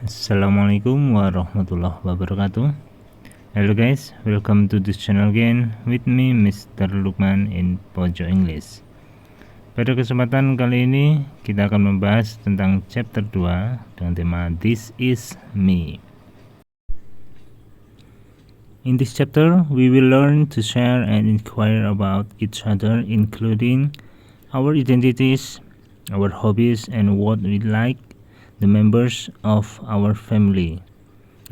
Assalamualaikum warahmatullahi wabarakatuh. Hello guys, welcome to this channel again with me Mr. Lukman in Pojo English. Pada kesempatan kali ini kita akan membahas tentang chapter 2 dengan tema This is Me. In this chapter, we will learn to share and inquire about each other, including our identities, our hobbies, and what we like the members of our family.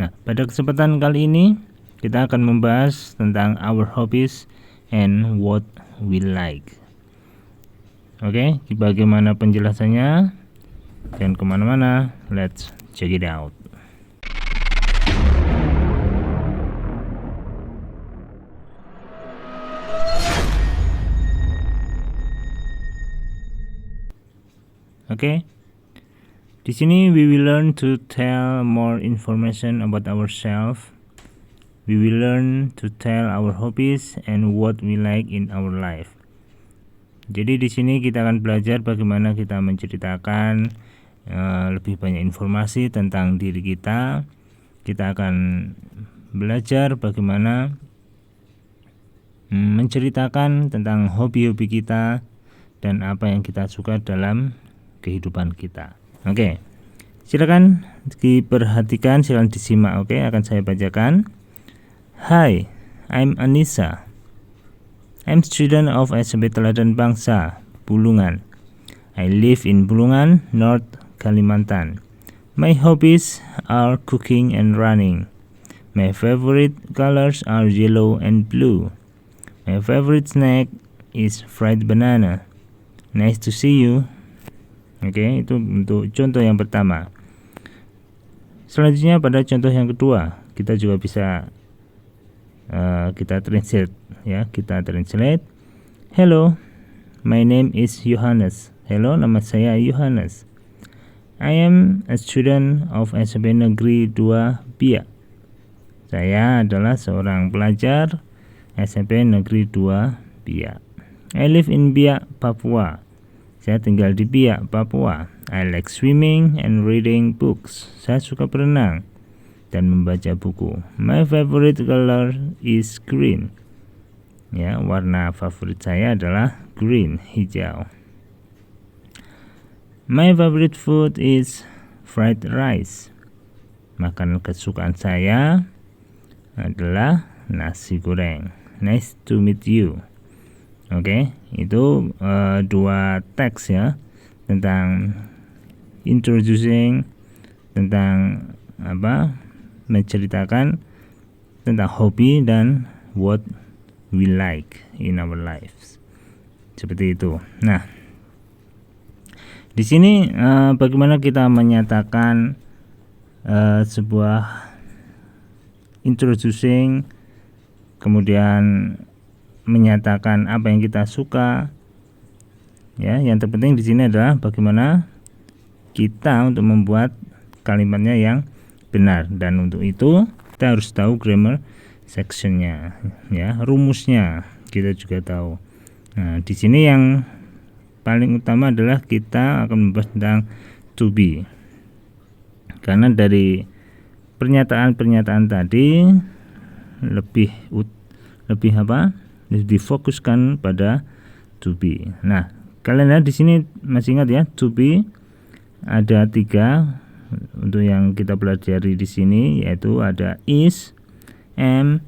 Nah, pada kesempatan kali ini kita akan membahas tentang our hobbies and what we like. Oke, bagaimana penjelasannya? Jangan kemana-mana, let's check it out. Oke. Di sini we will learn to tell more information about ourselves. We will learn to tell our hobbies and what we like in our life. Jadi di sini kita akan belajar bagaimana kita menceritakan lebih banyak informasi tentang diri kita. Kita akan belajar bagaimana menceritakan tentang hobi-hobi kita dan apa yang kita suka dalam kehidupan kita. Oke, silakan diperhatikan, silakan disimak. Oke, akan saya bacakan. Hi, I'm Anissa. I'm student of SMP Teladan Bangsa, Bulungan. I live in Bulungan, North Kalimantan. My hobbies are cooking and running. My favorite colors are yellow and blue. My favorite snack is fried banana. Nice to see you. Oke, itu untuk contoh yang pertama. Selanjutnya pada contoh yang kedua, kita juga bisa kita translate ya, kita translate. Hello, my name is Yohanes. Hello, nama saya Yohanes. I am a student of SMP Negeri 2 Biak. Saya adalah seorang pelajar SMP Negeri 2 Biak. I live in Biak, Papua. Saya tinggal di Biak, Papua. I like swimming and reading books. Saya suka berenang dan membaca buku. My favorite color is green. Ya, warna favorit saya adalah green, hijau. My favorite food is fried rice. Makanan kesukaan saya adalah nasi goreng. Nice to meet you. Oke, itu dua teks ya, tentang introducing, tentang menceritakan tentang hobi dan what we like in our lives. Seperti itu. Nah, di sini bagaimana kita menyatakan sebuah introducing, kemudian menyatakan apa yang kita suka. Ya, yang terpenting di sini adalah bagaimana kita untuk membuat kalimatnya yang benar, dan untuk itu kita harus tahu grammar sectionnya, ya, rumusnya kita juga tahu. Nah, di sini yang paling utama adalah kita akan membahas tentang to be, karena dari pernyataan-pernyataan tadi lebih difokuskan pada to be. Nah, kalian lihat di sini masih ingat ya, to be ada 3 untuk yang kita pelajari di sini, yaitu ada is, am,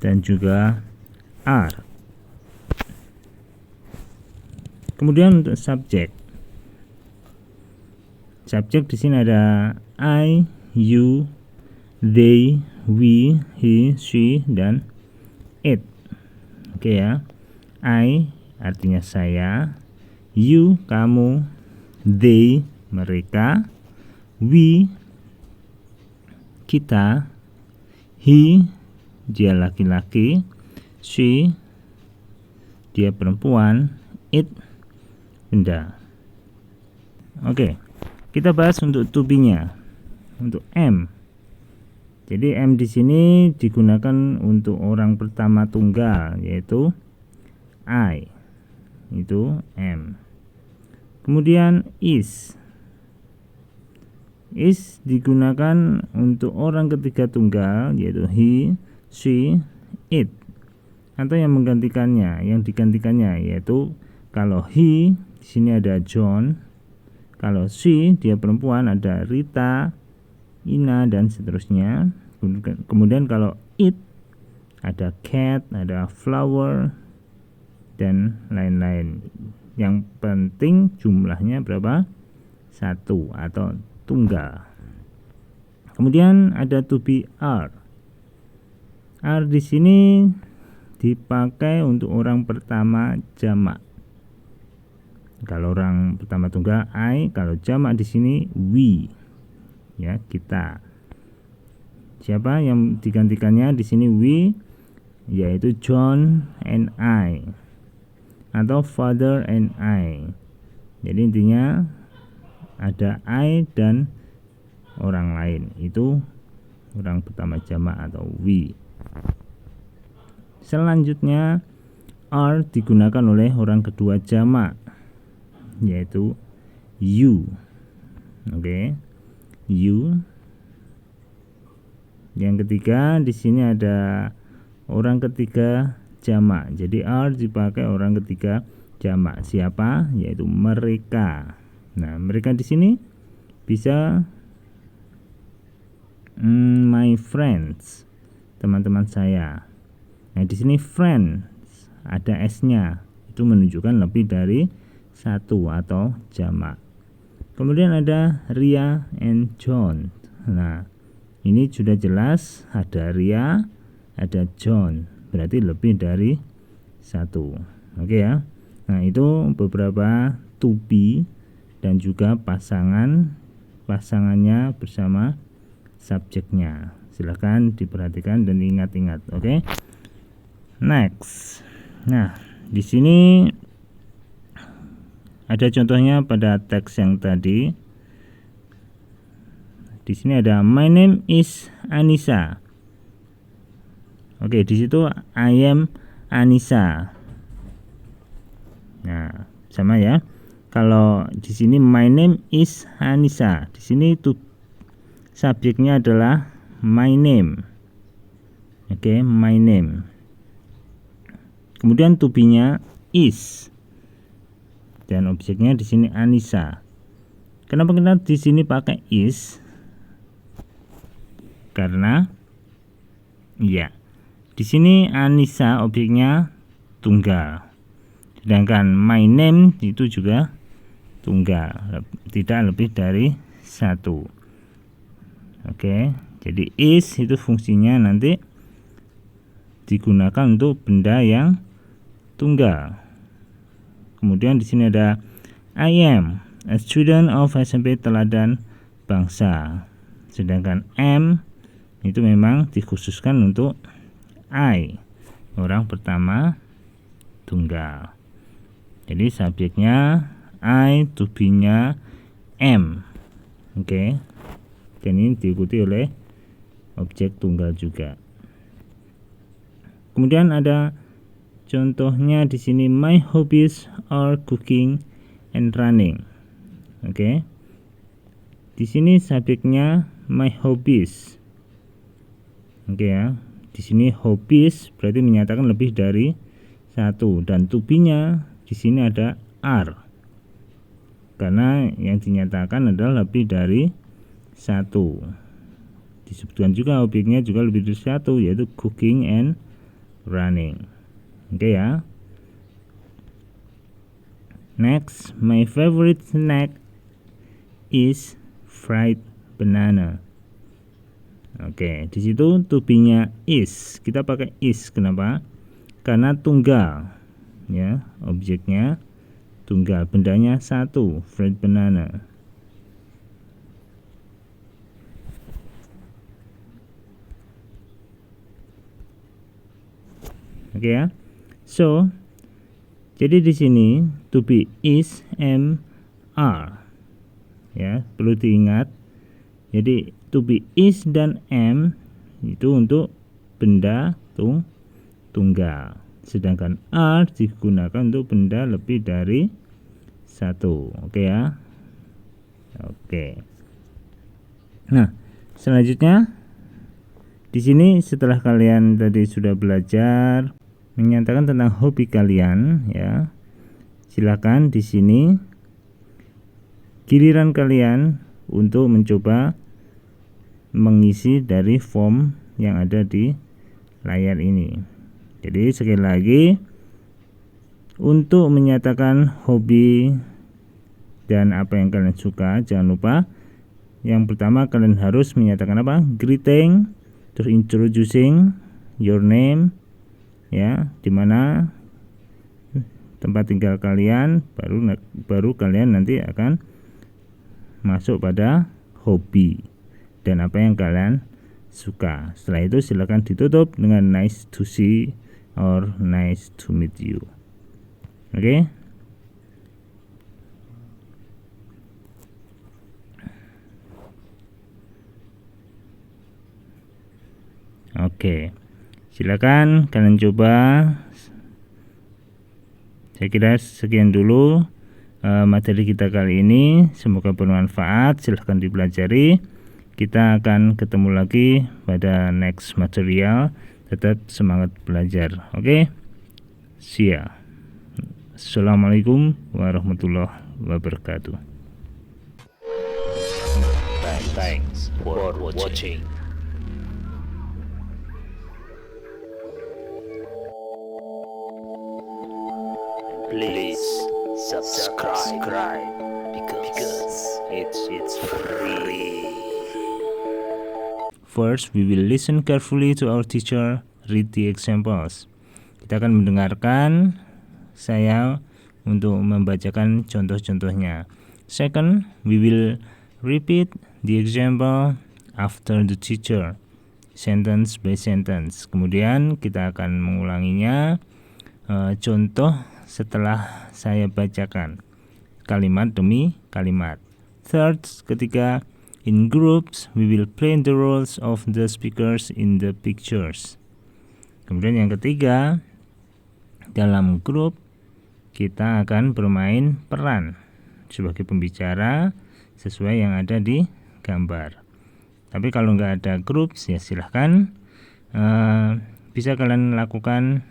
dan juga are. Kemudian untuk subjek di sini ada I, you, they, we, he, she, dan it. Oke ya. I artinya saya, you kamu, they mereka, we kita, he dia laki-laki, she dia perempuan, it benda. Oke, kita bahas untuk to be-nya. Untuk am. Jadi am di sini digunakan untuk orang pertama tunggal, yaitu I. Itu am. Kemudian is. Is digunakan untuk orang ketiga tunggal, yaitu he, she, it, atau yang menggantikannya, yang digantikannya, yaitu kalau he di sini ada John, kalau she dia perempuan ada Rita, Ina, dan seterusnya. Kemudian kalau it ada cat, ada flower, dan lain-lain. Yang penting jumlahnya berapa? 1 atau tunggal. Kemudian ada to be are. Are di sini dipakai untuk orang pertama jamak. Kalau orang pertama tunggal I, kalau jamak di sini we. Ya, kita. Siapa yang digantikannya di sini we, yaitu John and I, atau father and I. Jadi intinya ada I dan orang lain, itu orang pertama jamak atau we. Selanjutnya are digunakan oleh orang kedua jamak, yaitu you. Oke, you. Yang ketiga di sini ada orang ketiga jamak. Jadi are dipakai orang ketiga jamak. Siapa? Yaitu mereka. Nah, mereka di sini bisa my friends, teman-teman saya. Nah, di sini friends ada s-nya. Itu menunjukkan lebih dari 1 atau jamak. Kemudian ada Ria and John. Nah, ini sudah jelas ada Ria, ada John, berarti lebih dari 1. Oke ya. Nah, itu beberapa to be dan juga pasangannya bersama subjeknya. Silahkan diperhatikan dan ingat-ingat. Oke. Next. Nah, di sini ada contohnya pada teks yang tadi. Di sini ada my name is Anissa. Oke, di situ I am Anissa. Nah, sama ya. Kalau di sini my name is Anissa, di sini itu subjeknya adalah my name. Oke, my name. Kemudian to be-nya is. Dan objeknya di sini Anissa. Kenapa kita di sini pakai is? Karena ya, di sini Anissa objeknya tunggal. Sedangkan my name itu juga tunggal, tidak lebih dari 1. Oke, jadi is itu fungsinya nanti digunakan untuk benda yang tunggal. Kemudian di sini ada I am a student of SMP Teladan Bangsa. Sedangkan am itu memang dikhususkan untuk I, orang pertama tunggal. Jadi subjeknya I, to be-nya am. Oke. Dan ini diikuti oleh objek tunggal juga. Kemudian ada contohnya di sini my hobbies are cooking and running. Oke. Di sini subjeknya my hobbies. Oke ya. Di sini hobbies berarti menyatakan lebih dari 1 dan to be-nya di sini ada are. Karena yang dinyatakan adalah lebih dari 1. Disebutkan juga objeknya juga lebih dari 1, yaitu cooking and running. Oke ya. Next, my favorite snack is fried banana. Oke, di situ to be-nya is. Kita pakai is. Kenapa? Karena tunggal. Ya, objeknya tunggal, bendanya 1, fried banana. Oke ya. So, jadi di sini to be is, am, are. Ya, perlu diingat. Jadi to be is dan am itu untuk benda tunggal. Sedangkan are digunakan untuk benda lebih dari 1. Oke ya. Oke. Nah, selanjutnya di sini setelah kalian tadi sudah belajar menyatakan tentang hobi kalian, ya, silakan di sini giliran kalian untuk mencoba mengisi dari form yang ada di layar ini. Jadi sekali lagi, untuk menyatakan hobi dan apa yang kalian suka, jangan lupa yang pertama kalian harus menyatakan apa? Greeting, terus introducing your name, ya, dimana tempat tinggal kalian, baru kalian nanti akan masuk pada hobi dan apa yang kalian suka. Setelah itu silakan ditutup dengan nice to see or nice to meet you. Oke. Oke, silakan kalian coba. Saya kira sekian dulu materi kita kali ini. Semoga bermanfaat. Silahkan dipelajari. Kita akan ketemu lagi pada next material. Tetap semangat belajar. Oke? See ya. Assalamualaikum warahmatullahi wabarakatuh. Thanks for watching. Please subscribe because it's free. First, we will listen carefully to our teacher read the examples. Kita akan mendengarkan saya untuk membacakan contoh-contohnya. Second, we will repeat the example after the teacher, sentence by sentence. Kemudian kita akan mengulanginya contoh setelah saya bacakan kalimat demi kalimat. Third, ketiga, in groups we will play the roles of the speakers in the pictures. Kemudian yang ketiga, dalam grup kita akan bermain peran sebagai pembicara sesuai yang ada di gambar. Tapi kalau nggak ada grup, ya silahkan bisa kalian lakukan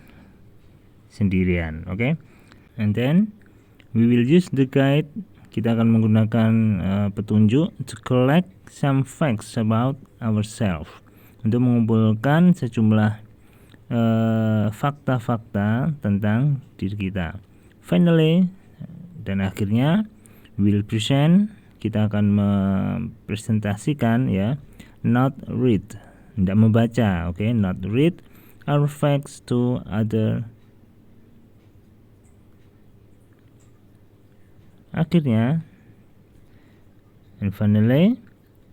sendirian. Oke? And then we will use the guide. Kita akan menggunakan petunjuk to collect some facts about ourselves, untuk mengumpulkan sejumlah fakta-fakta tentang diri kita. Finally, dan akhirnya we will present. Kita akan mempresentasikan, ya, not read, tidak membaca. Oke? Not read our facts to other. Akhirnya, and finally,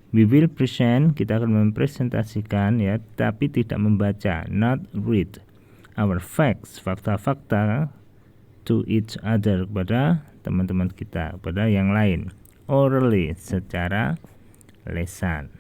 we will present. Kita akan mempresentasikan, ya, tapi tidak membaca. Not read our facts, fakta-fakta, to each other, kepada teman-teman kita, kepada yang lain. Orally, secara lesan.